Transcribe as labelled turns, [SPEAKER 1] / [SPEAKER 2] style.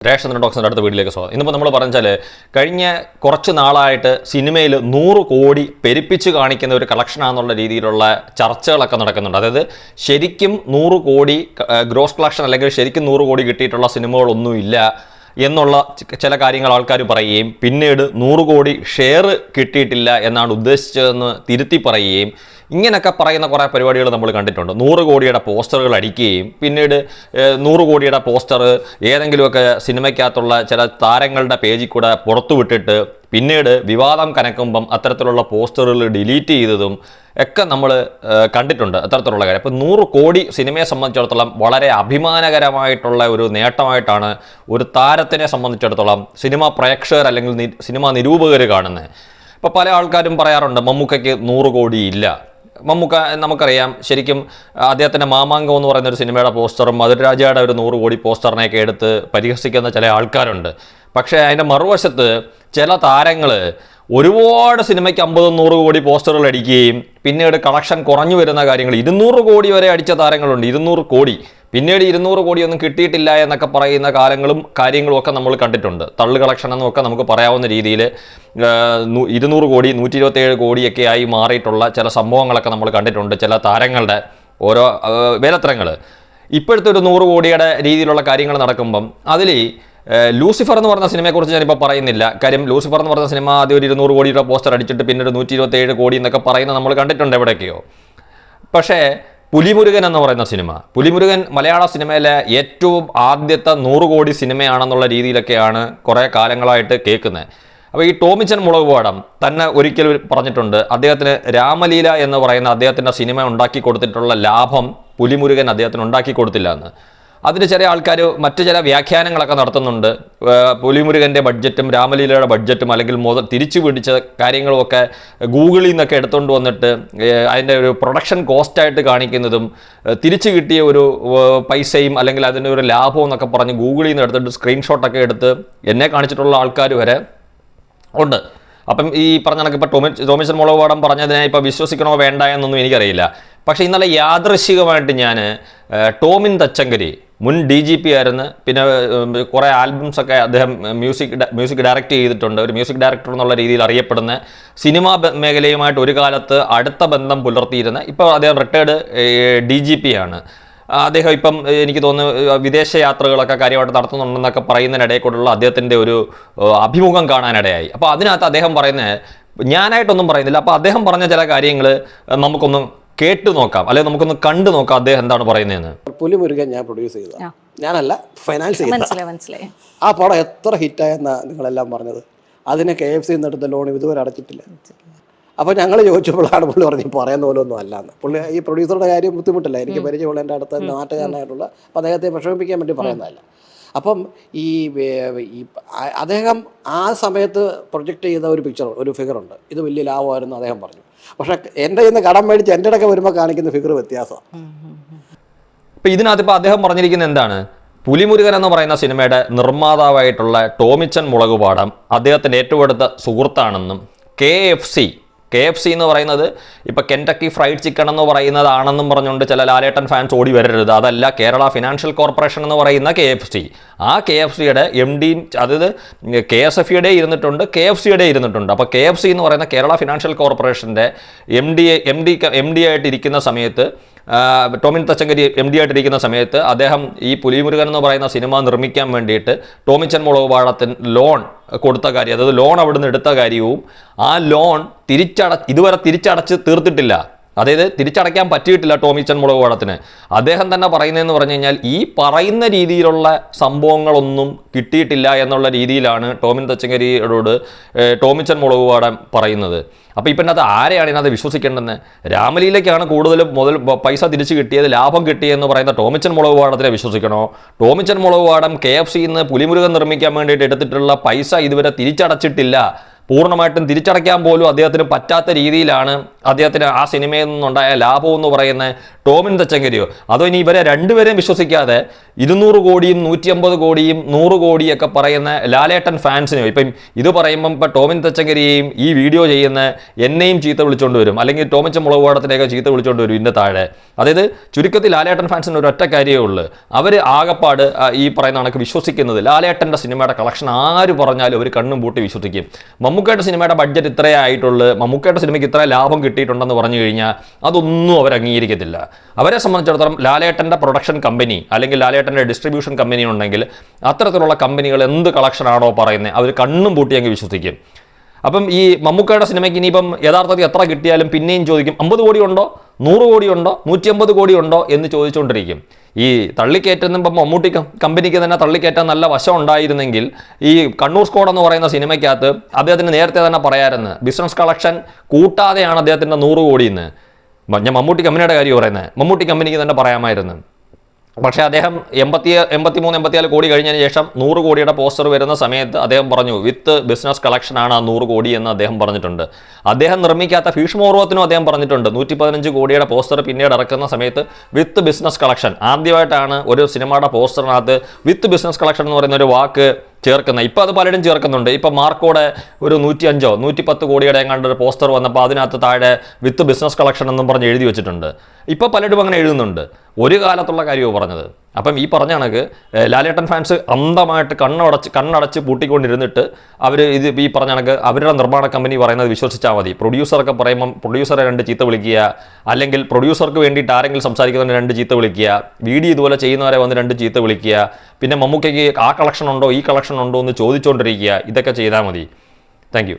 [SPEAKER 1] രേഷൻ ടോക്സിൻ്റെ അടുത്ത വീട്ടിലേക്ക് സ്വാഗതം. ഇന്നിപ്പോൾ നമ്മൾ പറഞ്ഞാൽ കഴിഞ്ഞ കുറച്ച് നാളായിട്ട് സിനിമയിൽ 100 കോടി പെരുപ്പിച്ച് കാണിക്കുന്ന ഒരു കളക്ഷനാണെന്നുള്ള രീതിയിലുള്ള ചർച്ചകളൊക്കെ നടക്കുന്നുണ്ട്. അതായത് ശരിക്കും 100 കോടി ഗ്രോസ് കളക്ഷൻ അല്ലെങ്കിൽ ശരിക്കും 100 കോടി കിട്ടിയിട്ടുള്ള സിനിമകളൊന്നുമില്ല എന്നുള്ള ചില കാര്യങ്ങൾ ആൾക്കാർ പറയുകയും പിന്നീട് 100 കോടി ഷെയർ കിട്ടിയിട്ടില്ല എന്നാണ് ഉദ്ദേശിച്ചതെന്ന് തിരുത്തി പറയുകയും ഇങ്ങനെയൊക്കെ പറയുന്ന കുറേ പരിപാടികൾ നമ്മൾ കണ്ടിട്ടുണ്ട്. 100 കോടിയുടെ പോസ്റ്ററുകൾ അടിക്കുകയും പിന്നീട് 100 കോടിയുടെ പോസ്റ്റർ ഏതെങ്കിലുമൊക്കെ സിനിമയ്ക്കകത്തുള്ള ചില താരങ്ങളുടെ പേജിൽ കൂടെ പുറത്തു വിട്ടിട്ട് പിന്നീട് വിവാദം കനക്കുമ്പം അത്തരത്തിലുള്ള പോസ്റ്ററുകൾ ഡിലീറ്റ് ചെയ്തതും ഒക്കെ നമ്മൾ കണ്ടിട്ടുണ്ട്. അത്തരത്തിലുള്ള കാര്യം. അപ്പോൾ 100 കോടി സിനിമയെ സംബന്ധിച്ചിടത്തോളം വളരെ അഭിമാനകരമായിട്ടുള്ള ഒരു നേട്ടമായിട്ടാണ് ഒരു താരത്തിനെ സംബന്ധിച്ചിടത്തോളം സിനിമാ പ്രേക്ഷകർ അല്ലെങ്കിൽ സിനിമാ നിരൂപകർ കാണുന്നത്. ഇപ്പോൾ പല ആൾക്കാരും പറയാറുണ്ട് മമ്മൂക്കയ്ക്ക് 100 കോടി ഇല്ല. മമ്മൂക്ക നമുക്കറിയാം, ശരിക്കും അദ്ദേഹത്തിൻ്റെ മാമാങ്കം എന്ന് പറയുന്ന ഒരു സിനിമയുടെ പോസ്റ്ററും മധുരരാജയുടെ ഒരു 100 കോടി പോസ്റ്ററിനെയൊക്കെ എടുത്ത് പരിഹസിക്കുന്ന ചില ആൾക്കാരുണ്ട്. പക്ഷേ അതിൻ്റെ മറുവശത്ത് ചില താരങ്ങൾ ഒരുപാട് സിനിമയ്ക്ക് 50-100 കോടി പോസ്റ്ററുകൾ അടിക്കുകയും പിന്നീട് കളക്ഷൻ കുറഞ്ഞു വരുന്ന കാര്യങ്ങൾ 200 കോടി വരെ അടിച്ച താരങ്ങളുണ്ട്. 200 കോടി പിന്നീട് 200 കോടിയൊന്നും കിട്ടിയിട്ടില്ല എന്നൊക്കെ പറയുന്ന കാര്യങ്ങളും ഒക്കെ നമ്മൾ കണ്ടിട്ടുണ്ട്. തള്ളു കളക്ഷൻ എന്നൊക്കെ നമുക്ക് പറയാവുന്ന രീതിയിൽ 200 കോടി 127 കോടിയൊക്കെ ആയി മാറിയിട്ടുള്ള ചില സംഭവങ്ങളൊക്കെ നമ്മൾ കണ്ടിട്ടുണ്ട്. ചില താരങ്ങളുടെ ഓരോ വേലത്തരങ്ങൾ ഇപ്പോഴത്തെ ഒരു 100 കോടിയുടെ രീതിയിലുള്ള കാര്യങ്ങൾ നടക്കുമ്പം അതിൽ ലൂസിഫർ എന്ന് പറഞ്ഞ സിനിമയെക്കുറിച്ച് ഞാനിപ്പോൾ പറയുന്നില്ല. കാര്യം ലൂസിഫർ എന്ന് പറഞ്ഞ സിനിമ ആദ്യം ഒരു 200 കോടിയുടെ പോസ്റ്റർ അടിച്ചിട്ട് പിന്നീട് 127 കോടി എന്നൊക്കെ പറയുന്നത് നമ്മൾ കണ്ടിട്ടുണ്ട് എവിടെയൊക്കെയോ. പക്ഷേ പുലിമുരുകൻ എന്ന് പറയുന്ന സിനിമ, പുലിമുരുകൻ മലയാള സിനിമയിലെ ഏറ്റവും ആദ്യത്തെ 100 കോടി സിനിമയാണെന്നുള്ള രീതിയിലൊക്കെയാണ് കുറേ കാലങ്ങളായിട്ട് കേൾക്കുന്നത്. അപ്പോൾ ഈ ടോമിച്ചൻ മുളകുപാടം തന്നെ ഒരിക്കൽ പറഞ്ഞിട്ടുണ്ട്, അദ്ദേഹത്തിന് രാമലീല എന്ന് പറയുന്ന അദ്ദേഹത്തിൻ്റെ സിനിമ ഉണ്ടാക്കി കൊടുത്തിട്ടുള്ള ലാഭം പുലിമുരുകൻ അദ്ദേഹത്തിന് ഉണ്ടാക്കി കൊടുത്തില്ല എന്ന്. അതിന് ചില ആൾക്കാർ മറ്റു ചില വ്യാഖ്യാനങ്ങളൊക്കെ നടത്തുന്നുണ്ട്. പുലിമുരുകൻ്റെ ബഡ്ജറ്റും രാമലീലയുടെ ബഡ്ജറ്റും അല്ലെങ്കിൽ തിരിച്ചു പിടിച്ച കാര്യങ്ങളുമൊക്കെ ഗൂഗിളിൽ നിന്നൊക്കെ എടുത്തുകൊണ്ട് വന്നിട്ട് അതിൻ്റെ ഒരു പ്രൊഡക്ഷൻ കോസ്റ്റായിട്ട് കാണിക്കുന്നതും തിരിച്ചു കിട്ടിയ ഒരു പൈസയും അല്ലെങ്കിൽ അതിൻ്റെ ഒരു ലാഭവും എന്നൊക്കെ പറഞ്ഞ് ഗൂഗിളിൽ നിന്ന് എടുത്തിട്ട് സ്ക്രീൻഷോട്ടൊക്കെ എടുത്ത് എന്നെ കാണിച്ചിട്ടുള്ള ആൾക്കാർ വരെ ഉണ്ട്. അപ്പം ഈ പറഞ്ഞ കണക്ക് ഇപ്പോൾ ടോമിച്ചൻ മുളകുപാടം പറഞ്ഞതിനെ ഇപ്പോൾ വിശ്വസിക്കണോ വേണ്ട എന്നൊന്നും എനിക്കറിയില്ല. പക്ഷേ ഇന്നലെ യാദൃശികമായിട്ട് ഞാൻ ടോമിൻ തച്ചങ്കരി മുൻ DGP ആയിരുന്നു. പിന്നെ കുറേ ആൽബംസൊക്കെ അദ്ദേഹം മ്യൂസിക് ഡയറക്റ്റ് ചെയ്തിട്ടുണ്ട്. ഒരു മ്യൂസിക് ഡയറക്ടർ എന്നുള്ള രീതിയിൽ അറിയപ്പെടുന്ന സിനിമാ മേഖലയുമായിട്ട് ഒരു കാലത്ത് അടുത്ത ബന്ധം പുലർത്തിയിരുന്ന, ഇപ്പോൾ അദ്ദേഹം റിട്ടയർഡ് DGP ആണ്. അദ്ദേഹം ഇപ്പം എനിക്ക് തോന്നുന്നു വിദേശ യാത്രകളൊക്കെ കാര്യമായിട്ട് നടത്തുന്നുണ്ടെന്നൊക്കെ പറയുന്നതിനിടയിൽ കൂടെയുള്ള അദ്ദേഹത്തിൻ്റെ ഒരു അഭിമുഖം കാണാനിടയായി. അപ്പോൾ അതിനകത്ത് അദ്ദേഹം പറയുന്നത്, ഞാനായിട്ടൊന്നും പറയുന്നില്ല, അപ്പോൾ അദ്ദേഹം പറഞ്ഞ ചില കാര്യങ്ങൾ നമുക്കൊന്ന് കേട്ടു നോക്കാം, അല്ലെങ്കിൽ നമുക്കൊന്ന് കണ്ടു നോക്കാം അദ്ദേഹം എന്താണ് പറയുന്നതെന്ന്.
[SPEAKER 2] പുലിമുരുകൻ ഞാൻ പ്രൊഡ്യൂസ് ചെയ്തതാണ്, ഞാനല്ല ഫൈനാൻസ് ചെയ്തത്. ആ പടം എത്ര ഹിറ്റായെന്നാ നിങ്ങളെല്ലാം പറഞ്ഞത്. അതിന് KFC എടുത്ത ലോൺ ഇതുവരെ അടച്ചിട്ടില്ല. അപ്പോൾ ഞങ്ങൾ ചോദിച്ചപ്പോഴാണ് പുള്ളി പറഞ്ഞ് പറയുന്ന പോലെ ഒന്നും അല്ലാന്ന്. പുള്ളി ഈ പ്രൊഡ്യൂസറുടെ കാര്യം ബുദ്ധിമുട്ടില്ല, എനിക്ക് പരിചയമുള്ള എൻ്റെ അടുത്ത നാട്ടുകാരനായിട്ടുള്ള, അപ്പോൾ അദ്ദേഹത്തെ വിഷമിപ്പിക്കാൻ വേണ്ടി പറയുന്നതല്ല. അപ്പം ഈ അദ്ദേഹം ആ സമയത്ത് പ്രൊജക്റ്റ് ചെയ്ത ഒരു ഒരു ഫിഗറുണ്ട്, ഇത് വലിയ ലാഭമായിരുന്നു അദ്ദേഹം പറഞ്ഞു. പക്ഷേ എൻ്റെ ഇന്ന് കടം മേടിച്ച് എൻ്റെ ഇടയ്ക്ക് വരുമ്പോൾ കാണിക്കുന്ന ഫിഗർ വ്യത്യാസമാണ്.
[SPEAKER 1] ഇപ്പം ഇതിനകത്ത് ഇപ്പോൾ അദ്ദേഹം പറഞ്ഞിരിക്കുന്നത് എന്താണ്, പുലിമുരുകൻ എന്ന് പറയുന്ന സിനിമയുടെ നിർമ്മാതാവായിട്ടുള്ള ടോമിച്ചൻ മുളകുപാടം അദ്ദേഹത്തിൻ്റെ ഏറ്റവും അടുത്ത സുഹൃത്താണെന്നും KFC എന്ന് പറയുന്നത് ഇപ്പോൾ കെൻടക്കി ഫ്രൈഡ് ചിക്കൻ എന്ന് പറയുന്നതാണെന്നും പറഞ്ഞുകൊണ്ട് ചില ലാലേട്ടൻ ഫാൻസ് ഓടി വരരുത്. അതല്ല, കേരള ഫിനാൻഷ്യൽ കോർപ്പറേഷൻ എന്ന് പറയുന്ന KFC. ആ KFCയുടെ MD, അതായത് KSFയുടെ ഇരുന്നിട്ടുണ്ട്, KFCയുടെ ഇരുന്നിട്ടുണ്ട്. അപ്പോൾ KFC എന്ന് പറയുന്ന കേരള ഫിനാൻഷ്യൽ കോർപ്പറേഷൻ്റെ MD ആയിട്ടിരിക്കുന്ന സമയത്ത്, ടോമിൻ തച്ചങ്കരി MD ആയിട്ടിരിക്കുന്ന സമയത്ത് അദ്ദേഹം ഈ പുലിമുരുകൻ എന്ന് പറയുന്ന സിനിമ നിർമ്മിക്കാൻ വേണ്ടിയിട്ട് ടോമിച്ചൻ മുളകുപാടത്തിന് ലോൺ കൊടുത്ത കാര്യം, അതായത് ലോൺ അവിടുന്ന് എടുത്ത കാര്യവും ആ ലോൺ ഇതുവരെ തിരിച്ചടച്ച് തീർത്തിട്ടില്ല. അതായത് തിരിച്ചടയ്ക്കാൻ പറ്റിയിട്ടില്ല ടോമിച്ചൻ മുളകുപാടത്തിന്. അദ്ദേഹം തന്നെ പറയുന്നതെന്ന് പറഞ്ഞു കഴിഞ്ഞാൽ ഈ പറയുന്ന രീതിയിലുള്ള സംഭവങ്ങളൊന്നും കിട്ടിയിട്ടില്ല എന്നുള്ള രീതിയിലാണ് ടോമിൻ തച്ചങ്കരിയോട് ടോമിച്ചൻ മുളകുപാടം പറയുന്നത്. അപ്പോൾ ഇപ്പം അത് ആരെയാണ് ഇതിനകത്ത് വിശ്വസിക്കേണ്ടതെന്ന്? രാമലീലയ്ക്കാണ് കൂടുതലും പൈസ തിരിച്ചു കിട്ടിയത്, ലാഭം കിട്ടിയെന്ന് പറയുന്ന ടോമിച്ചൻ മുളകുപാടത്തിനെ വിശ്വസിക്കണോ? ടോമിച്ചൻ മുളകുപാടം KFCയിൽ നിന്ന് പുലിമുരുകൻ നിർമ്മിക്കാൻ വേണ്ടിയിട്ട് എടുത്തിട്ടുള്ള പൈസ ഇതുവരെ തിരിച്ചടച്ചിട്ടില്ല, പൂർണ്ണമായിട്ടും തിരിച്ചടയ്ക്കാൻ പോലും അദ്ദേഹത്തിന് പറ്റാത്ത രീതിയിലാണ് അദ്ദേഹത്തിന് ആ സിനിമയിൽ നിന്നുണ്ടായ ലാഭം എന്ന് പറയുന്നത് ടോമിൻ തച്ചങ്കരിയോ, അതോ ഇനി ഇവരെ രണ്ടുപേരെയും വിശ്വസിക്കാതെ 200 കോടിയും 150 കോടിയും 100 കോടിയൊക്കെ പറയുന്ന ലാലേട്ടൻ ഫാൻസിനെയോ, ഇപ്പം ഇത് പറയുമ്പം ഇപ്പം ടോമിൻ തച്ചങ്കരിയെയും ഈ വീഡിയോ ചെയ്യുന്ന എന്നെയും ചീത്ത വിളിച്ചുകൊണ്ട് വരും, അല്ലെങ്കിൽ ടോമിച്ച മുളകുപാടത്തിനെയൊക്കെ ചീത്ത വിളിച്ചുകൊണ്ട് വരും ഇതിൻ്റെ താഴെ. അതായത് ചുരുക്കത്തിൽ ലാലേട്ടൻ ഫാൻസിന് ഒരു ഒറ്റ കാര്യമേ ഉള്ളൂ, അവർ ആകപ്പാട് ഈ പറയുന്ന കണക്ക് വിശ്വസിക്കുന്നത് ലാലേട്ടൻ്റെ സിനിമയുടെ കളക്ഷൻ ആര് പറഞ്ഞാലും അവർ കണ്ണും പൂട്ടി വിശ്വസിക്കും. മമ്മൂക്കയുടെ സിനിമയുടെ ബഡ്ജറ്റ് ഇത്രയേ ആയിട്ടുള്ളൂ, മമ്മൂക്കയുടെ സിനിമയ്ക്ക് ഇത്ര ലാഭം കിട്ടിയിട്ടുണ്ടെന്ന് പറഞ്ഞു കഴിഞ്ഞാൽ അതൊന്നും അവർ അംഗീകരിക്കത്തില്ല. അവരെ സംബന്ധിച്ചിടത്തോളം ലാലേട്ടൻ്റെ പ്രൊഡക്ഷൻ കമ്പനി അല്ലെങ്കിൽ ലാലേട്ടൻ്റെ ഡിസ്ട്രിബ്യൂഷൻ കമ്പനി ഉണ്ടെങ്കിൽ അത്തരത്തിലുള്ള കമ്പനികൾ എന്ത് കളക്ഷനാണോ പറയുന്നത് അവർ കണ്ണും പൂട്ടി അങ്ങ് വിശ്വസിക്കും. അപ്പം ഈ മമ്മൂക്കയുടെ സിനിമയ്ക്ക് ഇനിയിപ്പം യഥാർത്ഥത്തിൽ എത്ര കിട്ടിയാലും പിന്നെയും ചോദിക്കും 50 കോടി ഉണ്ടോ, 100 കോടി ഉണ്ടോ, 150 കോടി ഉണ്ടോ എന്ന് ചോദിച്ചുകൊണ്ടിരിക്കും. ഈ തള്ളിക്കയറ്റുമ്പം മമ്മൂട്ടി കമ്പനിക്ക് തന്നെ തള്ളിക്കയറ്റാൻ നല്ല വശം ഉണ്ടായിരുന്നെങ്കിൽ ഈ കണ്ണൂർ സ്ക്വാഡ് എന്ന് പറയുന്ന സിനിമയ്ക്കകത്ത് അദ്ദേഹത്തിന് നേരത്തെ തന്നെ പറയാമായിരുന്നു ബിസിനസ് കളക്ഷൻ കൂട്ടാതെയാണ് അദ്ദേഹത്തിൻ്റെ 100 കോടിയെന്ന്. ഞാൻ മമ്മൂട്ടി കമ്പനിയുടെ കാര്യം പറയുന്നത്, മമ്മൂട്ടി കമ്പനിക്ക് തന്നെ പറയാമായിരുന്നു. പക്ഷേ അദ്ദേഹം 83-84 കോടി കഴിഞ്ഞതിന് ശേഷം 100 കോടിയുടെ പോസ്റ്റർ വരുന്ന സമയത്ത് അദ്ദേഹം പറഞ്ഞു വിത്ത് ബിസിനസ് കളക്ഷനാണ് ആ 100 കോടി എന്ന് അദ്ദേഹം പറഞ്ഞിട്ടുണ്ട്. അദ്ദേഹം നിർമ്മിക്കാത്ത ഭീഷ്മപൂർവ്വത്തിനും അദ്ദേഹം പറഞ്ഞിട്ടുണ്ട് 115 കോടിയുടെ പോസ്റ്റർ പിന്നീട് ഇറക്കുന്ന സമയത്ത് വിത്ത് ബിസിനസ് കളക്ഷൻ. ആദ്യമായിട്ടാണ് ഒരു സിനിമയുടെ പോസ്റ്ററിനകത്ത് വിത്ത് ബിസിനസ് കളക്ഷൻ എന്ന് പറയുന്ന ഒരു വാക്ക് ചേർക്കുന്നത്. ഇപ്പോൾ അത് പലരും ചേർക്കുന്നുണ്ട്. ഇപ്പോൾ മാർക്കോടെ ഒരു 105-110 കോടിയുടെ എങ്ങാണ്ട് ഒരു പോസ്റ്റർ വന്നപ്പോൾ അതിനകത്ത് താഴെ വിത്ത് ബിസിനസ് കളക്ഷൻ എന്നും പറഞ്ഞ് എഴുതി വെച്ചിട്ടുണ്ട്. ഇപ്പോൾ പലരും അങ്ങനെ എഴുതുന്നുണ്ട്. ഒരു കാലത്തുള്ള കാര്യമോ പറഞ്ഞത്. അപ്പം ഈ പറഞ്ഞ കണക്ക് ലാലേട്ടൻ ഫാൻസ് അന്ധമായിട്ട് കണ്ണടച്ച് പൂട്ടിക്കൊണ്ടിരുന്നിട്ട് അവർ ഇത് ഈ പറഞ്ഞ കണക്ക് അവരുടെ നിർമ്മാണ കമ്പനി പറയുന്നത് വിശ്വസിച്ചാൽ മതി. പ്രൊഡ്യൂസറൊക്കെ പറയുമ്പം പ്രൊഡ്യൂസറെ 2 ചീത്ത വിളിക്കുക, അല്ലെങ്കിൽ പ്രൊഡ്യൂസർക്ക് വേണ്ടിയിട്ട് ആരെങ്കിലും സംസാരിക്കുന്നവരെ 2 ചീത്ത വിളിക്കുക, വീഡിയോ ഇതുപോലെ ചെയ്യുന്നവരെ വന്ന് 2 ചീത്ത വിളിക്കുക, പിന്നെ മമ്മൂക്കയ്ക്ക് ആ കളക്ഷൻ ഉണ്ടോ ഈ കളക്ഷൻ ഉണ്ടോ എന്ന് ചോദിച്ചുകൊണ്ടിരിക്കുക. ഇതൊക്കെ ചെയ്താൽ മതി. Thank you.